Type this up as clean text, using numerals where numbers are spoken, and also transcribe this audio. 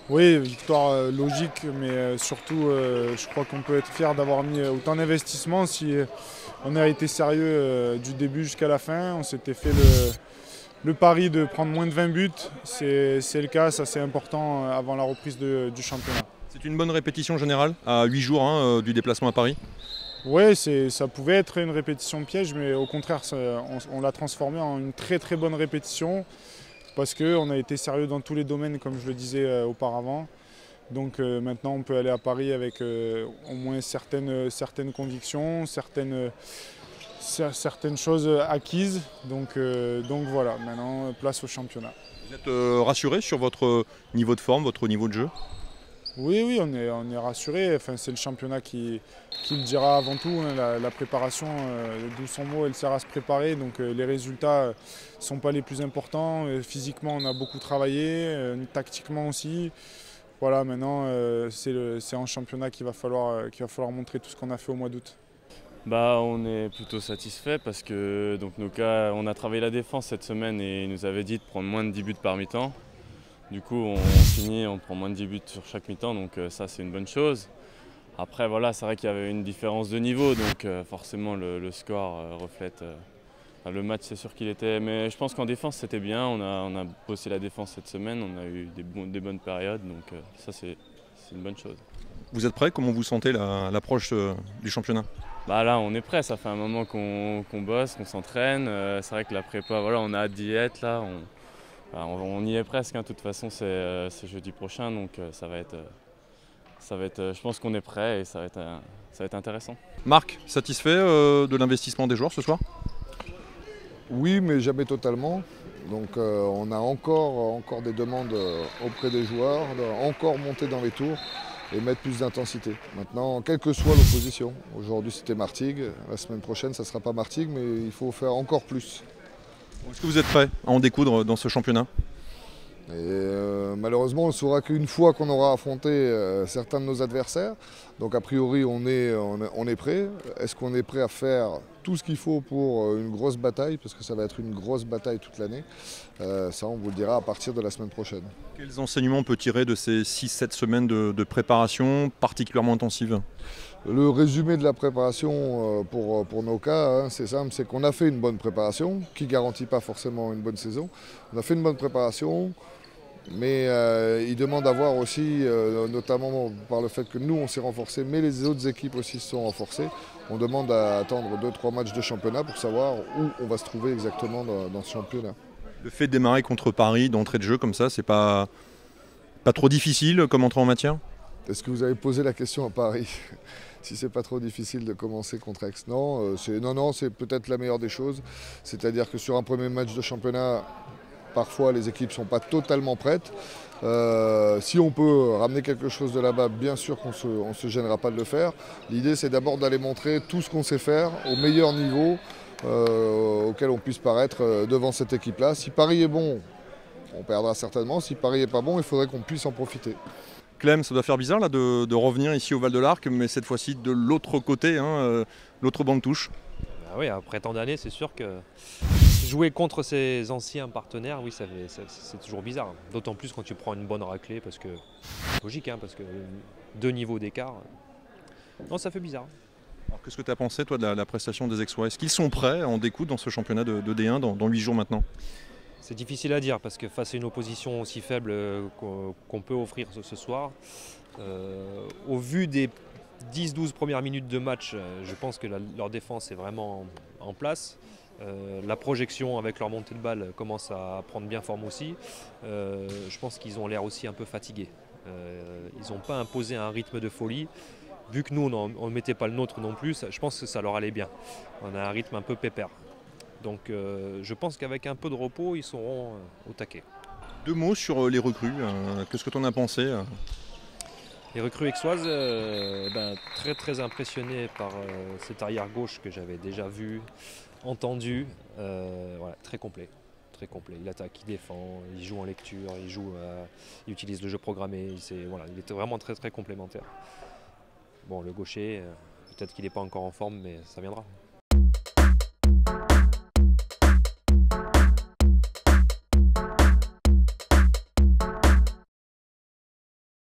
Oui, victoire logique, mais surtout, je crois qu'on peut être fier d'avoir mis autant d'investissement. Si on a été sérieux du début jusqu'à la fin, on s'était fait le pari de prendre moins de 20 buts. C'est le cas, ça c'est important avant la reprise du championnat. C'est une bonne répétition générale à 8 jours hein, du déplacement à Paris. Oui, ça pouvait être une répétition piège, mais au contraire, on l'a transformé en une très très bonne répétition parce qu'on a été sérieux dans tous les domaines, comme je le disais auparavant. Donc maintenant, on peut aller à Paris avec au moins certaines convictions, certaines choses acquises. Donc voilà, maintenant, place au championnat. Vous êtes rassuré sur votre niveau de forme, votre niveau de jeu? Oui, oui, on est rassuré. Enfin, c'est le championnat qui le dira avant tout, hein. La préparation, d'où son mot, elle sert à se préparer. Donc les résultats ne sont pas les plus importants. Physiquement, on a beaucoup travaillé, tactiquement aussi. Voilà, maintenant, c'est en championnat qu'il va falloir montrer tout ce qu'on a fait au mois d'août. Bah, on est plutôt satisfait parce que donc, on a travaillé la défense cette semaine et il nous avait dit de prendre moins de 10 buts par mi-temps. Du coup, on finit, on prend moins de 10 buts sur chaque mi-temps, donc ça c'est une bonne chose. Après, voilà, c'est vrai qu'il y avait une différence de niveau, donc forcément le score reflète. Le match, c'est sûr qu'il était. Mais je pense qu'en défense, c'était bien. On a bossé la défense cette semaine, on a eu des bonnes périodes, donc ça c'est une bonne chose. Vous êtes prêt? Comment vous sentez l'approche du championnat? Bah là, on est prêt, ça fait un moment qu'on bosse, qu'on s'entraîne. C'est vrai que la prépa, voilà, on a hâte d'y être là. On y est presque, hein. De toute façon, c'est jeudi prochain, donc je pense qu'on est prêt et ça va être intéressant. Marc, satisfait de l'investissement des joueurs ce soir? Oui, mais jamais totalement. Donc on a encore des demandes auprès des joueurs, encore monter dans les tours et mettre plus d'intensité. Maintenant, quelle que soit l'opposition, aujourd'hui c'était Martigues, la semaine prochaine ça ne sera pas Martigues, mais il faut faire encore plus. Est-ce que vous êtes prêt à en découdre dans ce championnat? Et malheureusement, on ne saura qu'une fois qu'on aura affronté certains de nos adversaires. Donc a priori, on est prêt. Est-ce qu'on est prêt à faire tout ce qu'il faut pour une grosse bataille? Parce que ça va être une grosse bataille toute l'année. Ça, on vous le dira à partir de la semaine prochaine. Quels enseignements on peut tirer de ces 6-7 semaines de préparation particulièrement intensive? Le résumé de la préparation pour nos cas, hein, c'est simple, c'est qu'on a fait une bonne préparation, qui ne garantit pas forcément une bonne saison. On a fait une bonne préparation, mais il demande à voir aussi, notamment par le fait que nous on s'est renforcés, mais les autres équipes aussi se sont renforcées. On demande à attendre 2-3 matchs de championnat pour savoir où on va se trouver exactement dans ce championnat. Le fait de démarrer contre Paris, d'entrée de jeu comme ça, c'est pas trop difficile comme entrée en matière? Est-ce que vous avez posé la question à Paris? Si c'est pas trop difficile de commencer contre Aix? Non, c'est peut-être la meilleure des choses. C'est-à-dire que sur un premier match de championnat, parfois les équipes ne sont pas totalement prêtes. Si on peut ramener quelque chose de là-bas, bien sûr qu'on ne se gênera pas de le faire. L'idée c'est d'abord d'aller montrer tout ce qu'on sait faire au meilleur niveau auquel on puisse paraître devant cette équipe-là. Si Paris est bon, on perdra certainement. Si Paris n'est pas bon, il faudrait qu'on puisse en profiter. Clem, ça doit faire bizarre là, de revenir ici au Val de l'Arc, mais cette fois-ci de l'autre côté, hein, l'autre banc de touche. Ah oui, après tant d'années, c'est sûr que jouer contre ses anciens partenaires, oui, c'est toujours bizarre. D'autant plus quand tu prends une bonne raclée, parce que logique, hein, parce que 2 niveaux d'écart. Non, ça fait bizarre. Alors, qu'est-ce que tu as pensé toi de la prestation des Aixois? Est-ce qu'ils sont prêts à en découdre dans ce championnat de D1 dans 8 jours maintenant? C'est difficile à dire parce que face à une opposition aussi faible qu'on peut offrir ce soir, au vu des 10-12 premières minutes de match, je pense que leur défense est vraiment en place. La projection avec leur montée de balle commence à prendre bien forme aussi. Je pense qu'ils ont l'air aussi un peu fatigués. Ils n'ont pas imposé un rythme de folie. Vu que nous, on ne mettait pas le nôtre non plus, je pense que ça leur allait bien. On a un rythme un peu pépère. Donc je pense qu'avec un peu de repos, ils seront au taquet. 2 mots sur les recrues. Qu'est-ce que tu en as pensé? Les recrues aixoises, très très impressionnés par cet arrière gauche que j'avais déjà vu, entendu. Voilà, très complet. Très complet. Il attaque, il défend, il joue en lecture, il utilise le jeu programmé. Il était vraiment très très complémentaire. Bon, le gaucher, peut-être qu'il n'est pas encore en forme, mais ça viendra.